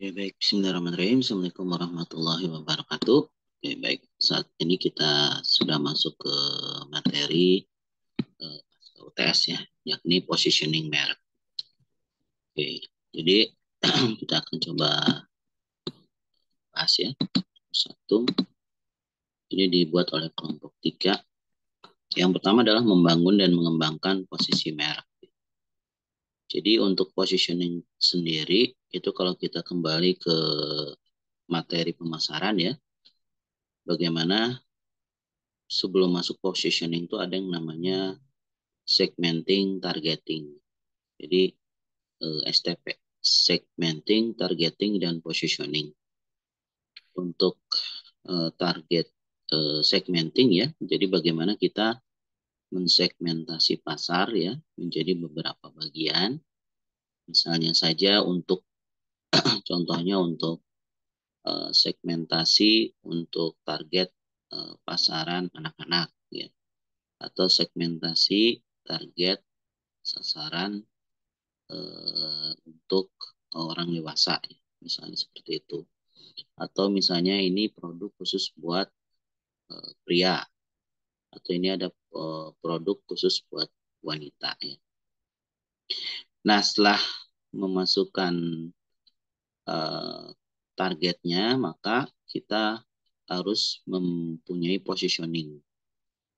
Oke, baik. Bismillahirrahmanirrahim. Assalamualaikum warahmatullahi wabarakatuh. Oke, baik. Saat ini kita sudah masuk ke materi UTS ya, yakni positioning merek. Oke, jadi kita akan coba bahas ya. Satu, ini dibuat oleh kelompok 3. Yang pertama adalah membangun dan mengembangkan posisi merek. Jadi untuk positioning sendiri, itu kalau kita kembali ke materi pemasaran ya, bagaimana sebelum masuk positioning itu ada yang namanya segmenting, targeting. Jadi STP, segmenting, targeting, dan positioning. Untuk target segmenting ya, jadi bagaimana kita mensegmentasi pasar ya menjadi beberapa bagian. Misalnya saja untuk contohnya untuk segmentasi untuk target pasaran anak-anak ya, atau segmentasi target sasaran untuk orang dewasa, ya. Misalnya seperti itu. Atau misalnya ini produk khusus buat pria, atau ini ada produk khusus buat wanita. Ya. Nah, setelah memasukkan targetnya, maka kita harus mempunyai positioning.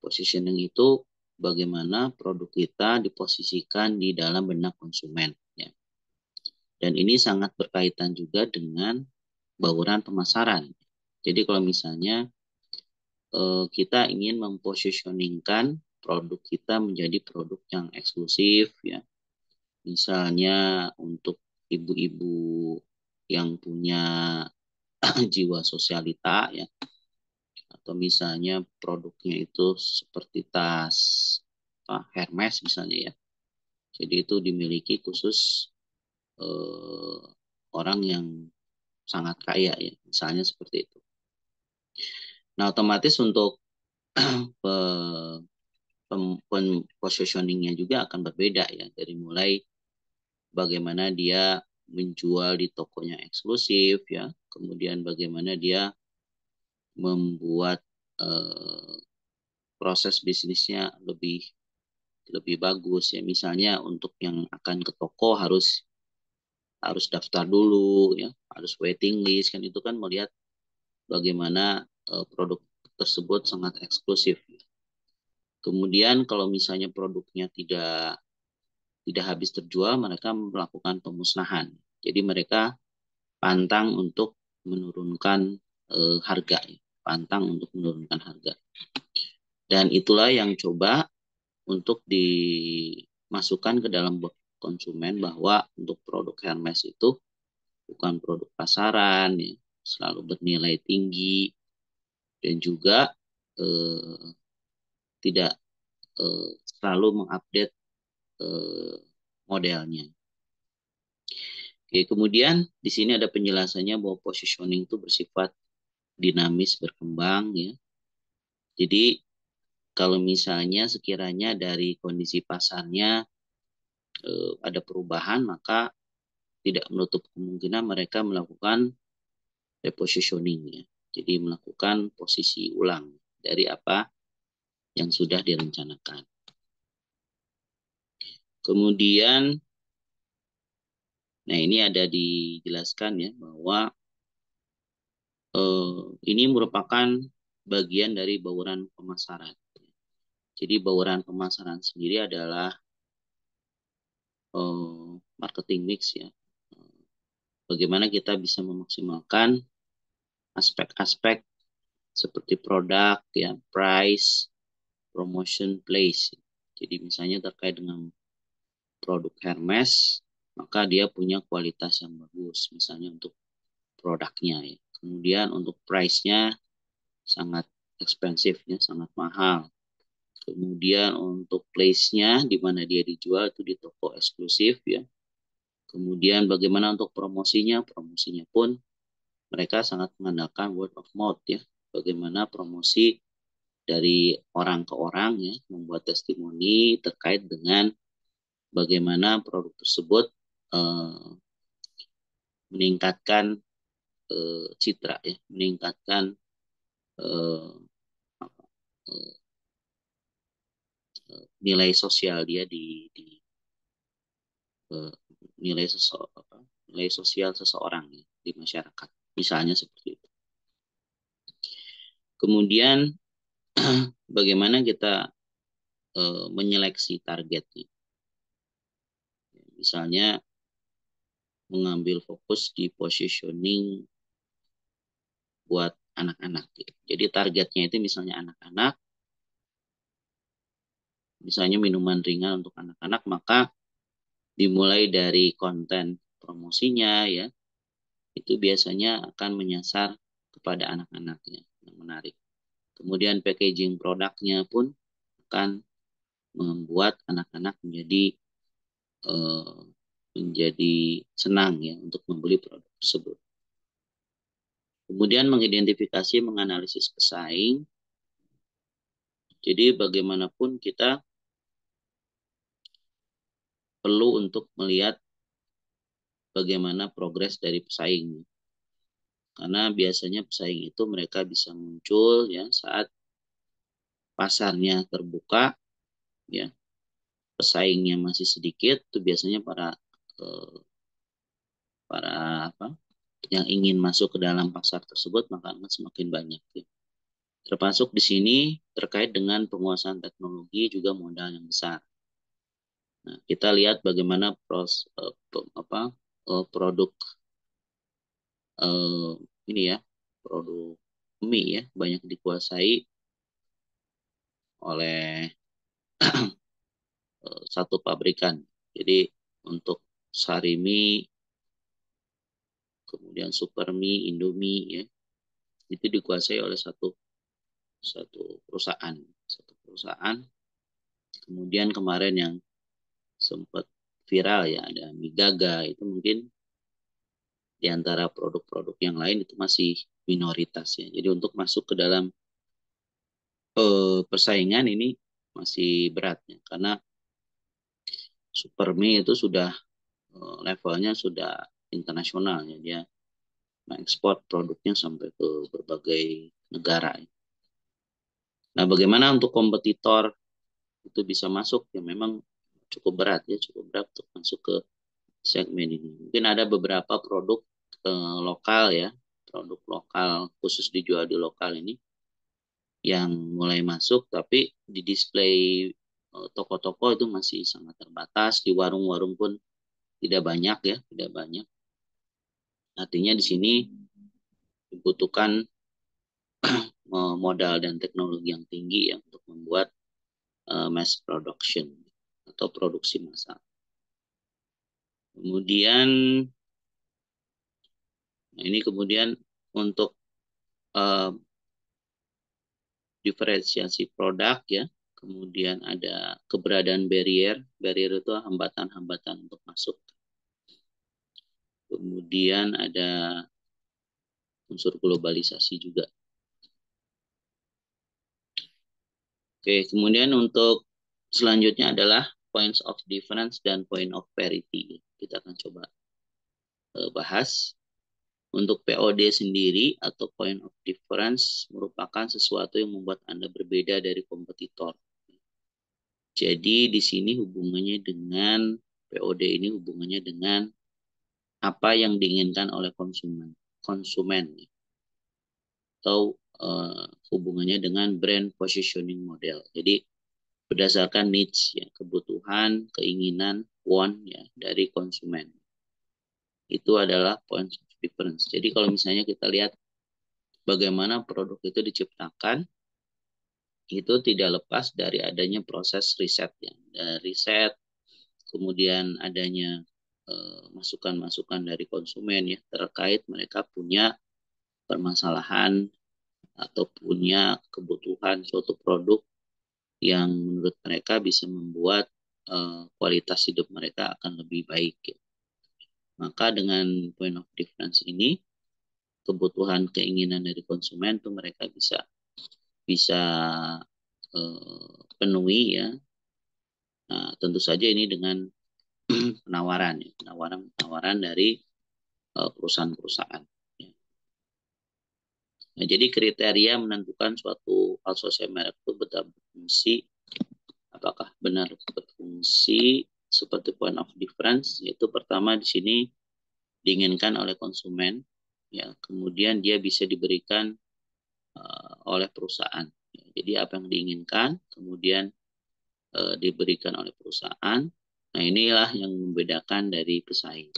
Positioning itu bagaimana produk kita diposisikan di dalam benak konsumen. Ya. Dan ini sangat berkaitan juga dengan bauran pemasaran. Jadi kalau misalnya kita ingin mempositioningkan produk kita menjadi produk yang eksklusif, ya, misalnya untuk ibu-ibu yang punya jiwa sosialita, ya, atau misalnya produknya itu seperti tas Hermes misalnya ya, jadi itu dimiliki khusus eh, orang yang sangat kaya ya, misalnya seperti itu. Nah, otomatis untuk positioningnya juga akan berbeda ya, dari mulai bagaimana dia menjual di tokonya eksklusif ya, kemudian bagaimana dia membuat eh, proses bisnisnya lebih lebih bagus ya, misalnya untuk yang akan ke toko harus daftar dulu ya, harus waiting list kan, itu kan melihat bagaimana produk tersebut sangat eksklusif. Kemudian kalau misalnya produknya tidak habis terjual, mereka melakukan pemusnahan. Jadi mereka pantang untuk menurunkan harga, pantang untuk menurunkan harga. Dan itulah yang coba untuk dimasukkan ke dalam konsumen, bahwa untuk produk Hermes itu bukan produk pasaran, ya, selalu bernilai tinggi, dan juga eh, tidak selalu mengupdate modelnya. Oke, kemudian di sini ada penjelasannya bahwa positioning itu bersifat dinamis, berkembang ya. Jadi kalau misalnya sekiranya dari kondisi pasarnya ada perubahan, maka tidak menutup kemungkinan mereka melakukan repositioning ya. Jadi melakukan posisi ulang dari apa yang sudah direncanakan. Kemudian, nah ini ada dijelaskan ya bahwa ini merupakan bagian dari bauran pemasaran. Jadi bauran pemasaran sendiri adalah marketing mix ya. Bagaimana kita bisa memaksimalkan aspek-aspek seperti produk ya, price, promotion, place. Jadi misalnya terkait dengan produk Hermes, maka dia punya kualitas yang bagus, misalnya untuk produknya ya. Kemudian untuk price-nya sangat ekspensif ya, sangat mahal. Kemudian untuk place-nya di mana dia dijual itu di toko eksklusif ya. Kemudian bagaimana untuk promosinya? Promosinya pun mereka sangat mengandalkan word of mouth ya. Bagaimana promosi dari orang ke orang ya, membuat testimoni terkait dengan bagaimana produk tersebut meningkatkan citra ya, meningkatkan eh, apa, eh, nilai sosial dia di eh, nilai nilai sosial seseorang ya, di masyarakat. Misalnya seperti itu. Kemudian bagaimana kita menyeleksi targetnya. Misalnya mengambil fokus di positioning buat anak-anak. Jadi targetnya itu misalnya anak-anak, misalnya minuman ringan untuk anak-anak, maka dimulai dari konten promosinya ya, itu biasanya akan menyasar kepada anak-anaknya yang menarik. Kemudian packaging produknya pun akan membuat anak-anak eh, menjadi senang ya untuk membeli produk tersebut. Kemudian mengidentifikasi, menganalisis pesaing. Jadi bagaimanapun kita perlu untuk melihat bagaimana progres dari pesaing. Karena biasanya pesaing itu mereka bisa muncul ya saat pasarnya terbuka, ya pesaingnya masih sedikit, itu biasanya eh, para apa yang ingin masuk ke dalam pasar tersebut maka akan semakin banyak. Ya. Termasuk di sini terkait dengan penguasaan teknologi juga modal yang besar. Nah, kita lihat bagaimana produk eh, ini ya, produk mie ya banyak dikuasai oleh satu pabrikan. Jadi untuk Sarimi, kemudian Supermie, Indomie ya, itu dikuasai oleh satu satu perusahaan, satu perusahaan. Kemudian kemarin yang sempat viral ya ada mie Gaga itu mungkin di antara produk-produk yang lain itu masih minoritas ya. Jadi untuk masuk ke dalam persaingan ini masih berat ya karena Supermie itu sudah levelnya sudah internasional ya dia mengekspor produknya sampai ke berbagai negara. Ya. Nah, bagaimana untuk kompetitor itu bisa masuk ya memang cukup berat ya, cukup berat untuk masuk ke segmen ini. Mungkin ada beberapa produk lokal ya, produk lokal khusus dijual di lokal ini yang mulai masuk, tapi di display toko-toko itu masih sangat terbatas, di warung-warung pun tidak banyak ya, tidak banyak. Artinya di sini dibutuhkan modal dan teknologi yang tinggi ya untuk membuat mass production atau produksi massal. Kemudian ini kemudian untuk uh, diferensiasi produk ya. Kemudian ada keberadaan barrier. Barrier itu hambatan-hambatan untuk masuk. Kemudian ada unsur globalisasi juga. Oke, kemudian untuk selanjutnya adalah points of difference dan point of parity. Kita akan coba bahas. Untuk POD sendiri atau point of difference merupakan sesuatu yang membuat Anda berbeda dari kompetitor. Jadi di sini hubungannya dengan POD ini hubungannya dengan apa yang diinginkan oleh konsumen atau hubungannya dengan brand positioning model. Jadi berdasarkan needs ya, kebutuhan, keinginan, want ya dari konsumen. Itu adalah point of difference. Jadi kalau misalnya kita lihat bagaimana produk itu diciptakan, itu tidak lepas dari adanya proses riset ya. Riset, kemudian adanya masukan-masukan dari konsumen ya terkait mereka punya permasalahan atau punya kebutuhan suatu produk yang menurut mereka bisa membuat kualitas hidup mereka akan lebih baik. Ya. Maka dengan point of difference ini kebutuhan keinginan dari konsumen tuh mereka bisa bisa penuhi ya. Nah, tentu saja ini dengan penawaran ya, penawaran dari perusahaan-perusahaan. Ya. Nah, jadi kriteria menentukan suatu associate merek itu betul berfungsi, apakah benar berfungsi seperti point of difference, yaitu pertama di sini diinginkan oleh konsumen, ya, kemudian dia bisa diberikan oleh perusahaan. Ya, jadi apa yang diinginkan, kemudian diberikan oleh perusahaan. Nah, inilah yang membedakan dari pesaing.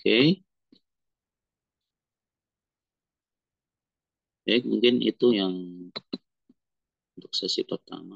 Oke. Baik, mungkin itu yang untuk sesi pertama.